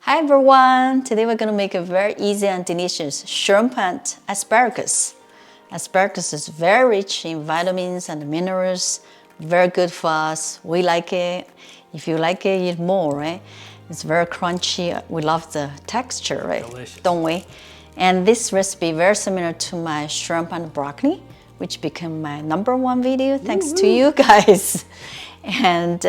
Hi everyone! Today we're going to make a very easy and delicious shrimp and asparagus. Asparagus is very rich in vitamins and minerals, very good for us. We like it. If you like it, eat more, right? It's very crunchy. We love the texture, right? Delicious. Don't we? And this recipe very similar to my shrimp and broccoli, which became my #1 video thanks to you guys. And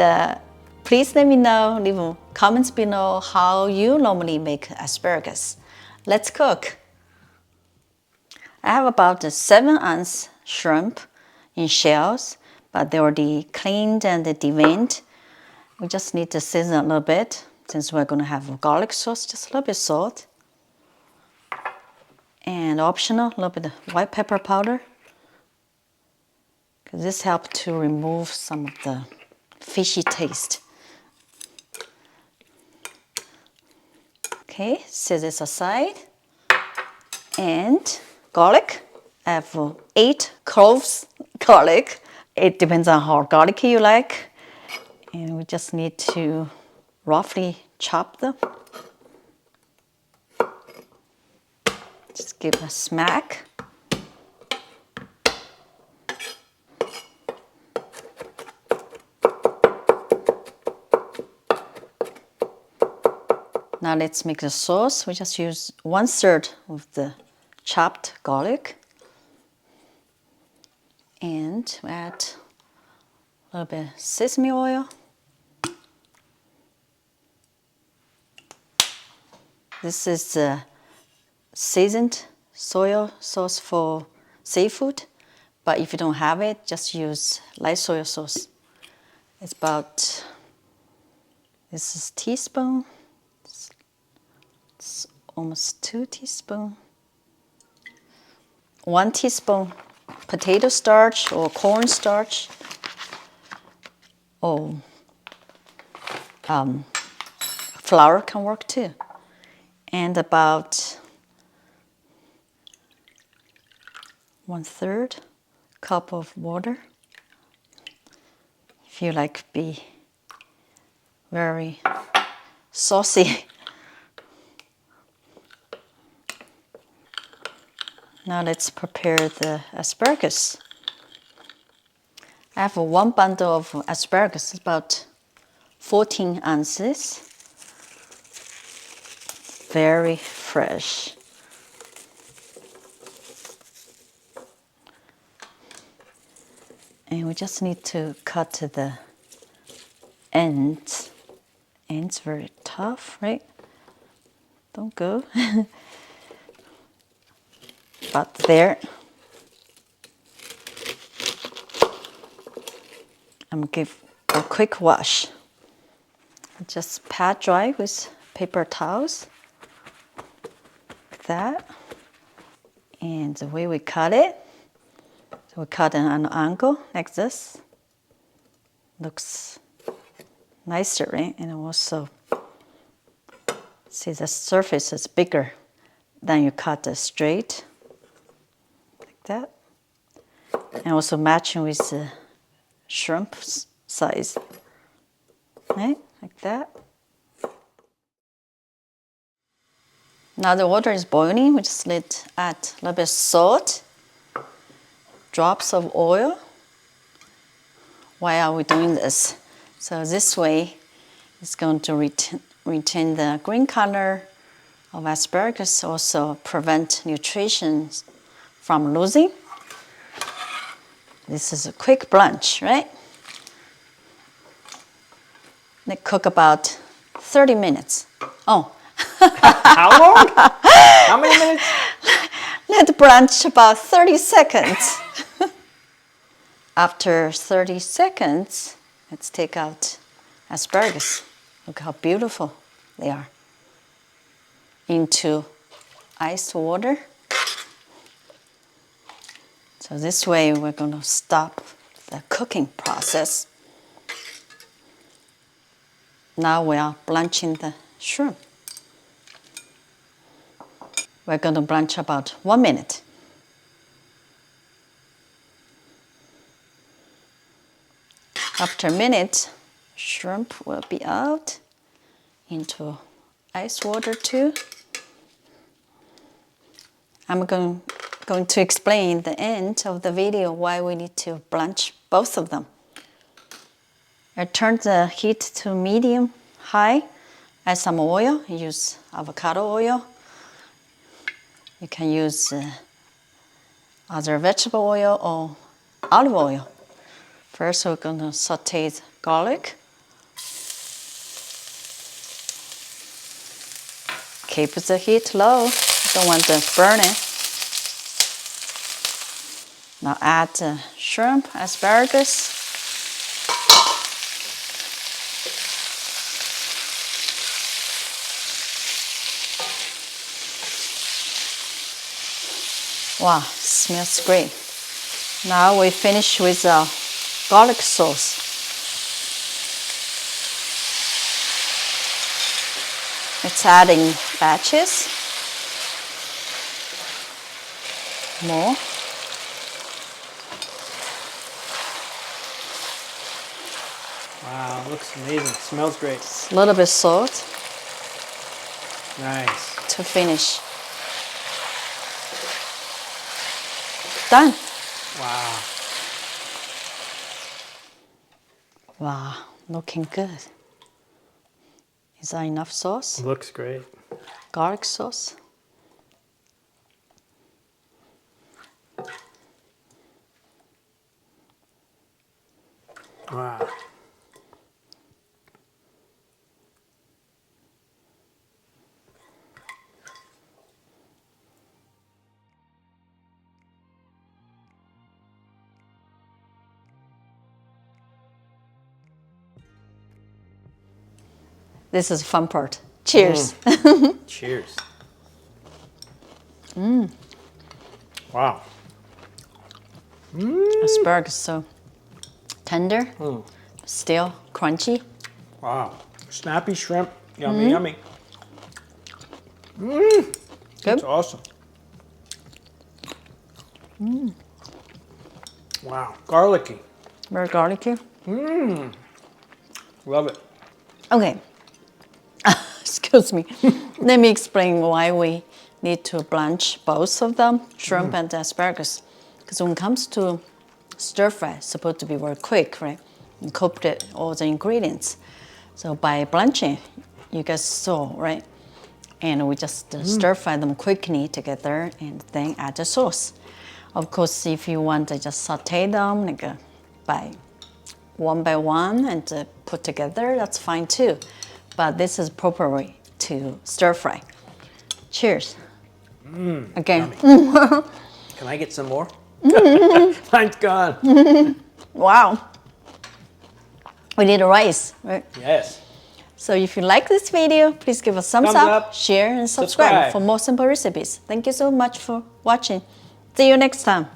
please let me know, leave comments below how you normally make asparagus. Let's cook. I have about a 7-ounce shrimp in shells, but they're already cleaned and deveined. We just need to season a little bit since we're going to have garlic sauce, just a little bit salt. And optional, a little bit of white pepper powder. Because this helps to remove some of the fishy taste. Okay, set this aside. And garlic. I have 8 cloves garlic. It depends on how garlicky you like. And we just need to roughly chop them. Just give it a smack. Now let's make the sauce. We just use 1/3 of the chopped garlic. And we add a little bit of sesame oil. This is the seasoned soy sauce for seafood. But if you don't have it, just use light soy sauce. It's about, this is a teaspoon. It's almost 2 teaspoons. 1 teaspoon potato starch or corn starch. Or flour can work too. And about 1/3 cup of water. If you like to be very saucy. Now let's prepare the asparagus. I have 1 bundle of asparagus, about 14 ounces. Very fresh. And we just need to cut to the ends. Ends very tough, right? Don't go. But there. I'm gonna give a quick wash. Just pat dry with paper towels. Like that. And the way we cut it, so we cut it at an angle like this. Looks nicer, right? And also, see the surface is bigger than you cut it straight. Like that. And also matching with the shrimp size. Right? Like that. Now the water is boiling. We just add a little bit of salt, drops of oil. Why are we doing this? So this way it's going to retain the green color of asparagus, also prevent nutrition from losing. This is a quick blanch, right? They cook about 30 minutes. Oh. How long? How many minutes? Let blanch about 30 seconds. After 30 seconds, let's take out asparagus. Look how beautiful they are. Into iced water. So this way we're going to stop the cooking process. Now we are blanching the shrimp. We're going to blanch about 1 minute. After a minute, shrimp will be out into ice water too. I'm going to explain the end of the video why we need to blanch both of them. I turned the heat to medium high. Add some oil. Use avocado oil. You can use other vegetable oil or olive oil. First, we're going to saute the garlic. Keep the heat low. Don't want to burn it. Now add shrimp, asparagus. Wow, smells great. Now we finish with garlic sauce. It's adding batches. More. Wow, looks amazing. Smells great. A little bit salt Nice. to finish. Done. Wow. Wow, looking good. Is that enough sauce? Looks great. Garlic sauce. Wow. This is the fun part. Cheers. Cheers. Wow. Asparagus so tender, still crunchy. Wow. Snappy shrimp. Yummy, yummy. That's awesome. Wow. Garlicky. Very garlicky. Love it. Okay. Excuse me. Let me explain why we need to blanch both of them, shrimp and asparagus. Because when it comes to stir fry, it's supposed to be very quick, right? Incorporate all the ingredients. So by blanching, you guys saw, right? And we just stir fry them quickly together and then add the sauce. Of course, if you want to just saute them like by one and put together, that's fine too. But this is proper way to stir fry. Cheers. Again. Can I get some more? Mine's gone. Wow. We need rice, right? Yes. So if you like this video, please give us thumbs up, share, and subscribe for more simple recipes. Thank you so much for watching. See you next time.